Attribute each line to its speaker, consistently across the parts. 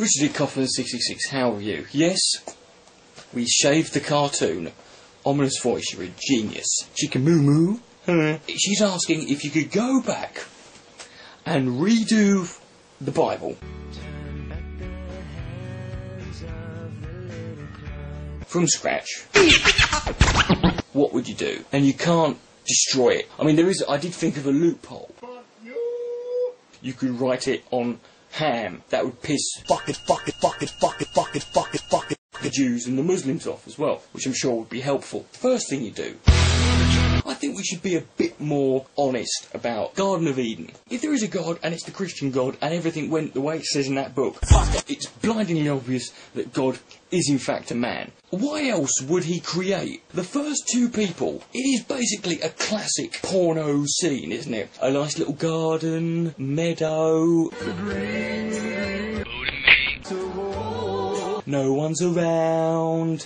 Speaker 1: Richard D. Coffin 666, how are you? Yes, we shaved the cartoon. Ominous voice, you're a genius. Chica moo moo. She's asking if you could go back and redo the Bible from scratch. What would you do? And you can't destroy it. I mean, I did think of a loophole. You could write it on ham. That would piss the Jews and the Muslims off as well, which I'm sure would be helpful. First thing you do, I think we should be a bit more honest about Garden of Eden. If there is a God, and it's the Christian God, and everything went the way it says in that book, it's blindingly obvious that God is in fact a man. Why else would he create the first two people? It is basically a classic porno scene, isn't it? A nice little garden, meadow. No one's around.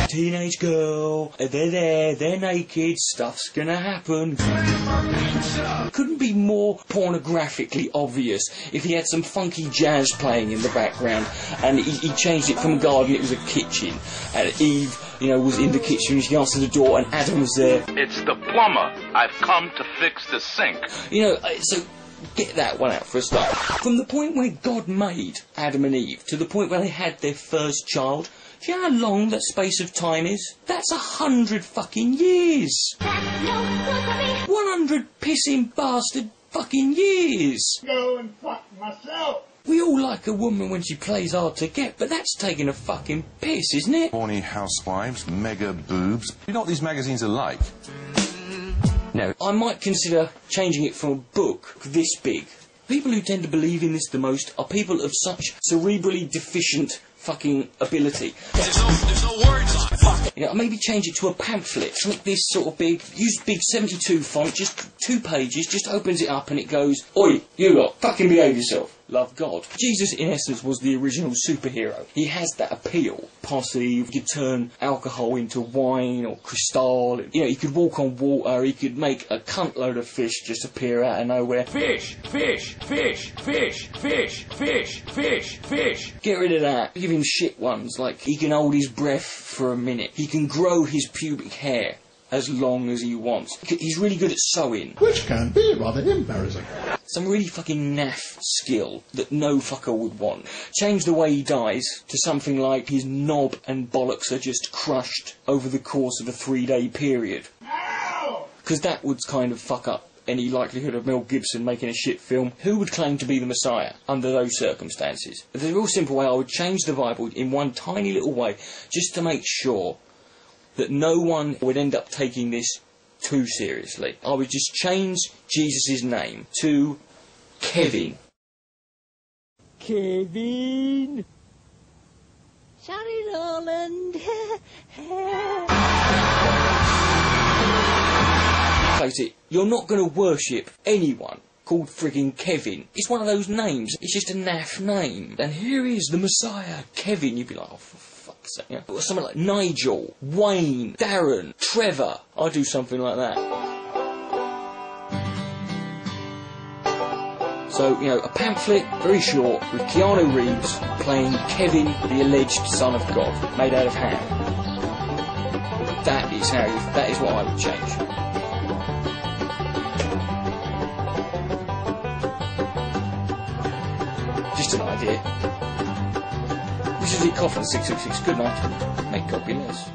Speaker 1: Teenage girl, they're there, they're naked, stuff's gonna happen. Couldn't be more pornographically obvious if he had some funky jazz playing in the background and he changed it from a garden, it was a kitchen. And Eve, was in the kitchen, she answered the door and Adam was there.
Speaker 2: It's the plumber. I've come to fix the sink.
Speaker 1: So get that one out for a start. From the point where God made Adam and Eve to the point where they had their first child, do you know how long that space of time is? That's 100 fucking years. 100 pissing bastard fucking years.
Speaker 3: Go and fuck myself.
Speaker 1: We all like a woman when she plays hard to get, but that's taking a fucking piss, isn't it?
Speaker 4: Horny housewives, mega boobs. You know what these magazines are like?
Speaker 1: No. I might consider changing it from a book this big. People who tend to believe in this the most are people of such cerebrally deficient fucking ability.
Speaker 2: There's no words on it.
Speaker 1: Maybe change it to a pamphlet. Make this sort of big, use big 72 font, just 2 pages, just opens it up and it goes, "Oi, you lot, fucking behave yourself. Love God." Jesus, in essence, was the original superhero. He has that appeal. Possibly, you could turn alcohol into wine or crystal. He could walk on water. He could make a cunt load of fish just appear out of nowhere. Fish, fish, fish, fish, fish, fish, fish, fish. Get rid of that. Give him shit ones, like he can hold his breath for a minute. He can grow his pubic hair as long as he wants. He's really good at sewing.
Speaker 3: Which can be rather embarrassing.
Speaker 1: Some really fucking naff skill that no fucker would want. Change the way he dies to something like his knob and bollocks are just crushed over the course of a 3-day period. Because that would kind of fuck up any likelihood of Mel Gibson making a shit film. Who would claim to be the Messiah under those circumstances? There's a real simple way. I would change the Bible in one tiny little way just to make sure that no one would end up taking this too seriously. I would just change Jesus' name to Kevin.
Speaker 5: Kevin! Sorry, Roland.
Speaker 1: Face it, you're not going to worship anyone called frigging Kevin. It's one of those names. It's just a naff name. And here is the Messiah, Kevin. You'd be like, oh, for fuck's sake. Or something like Nigel, Wayne, Darren, Trevor. I'd do something like that. So, a pamphlet, very short, with Keanu Reeves playing Kevin, the alleged son of God, made out of ham. That is what I would change. Just an idea. This is the Coffin 666. Good night. Make God be less.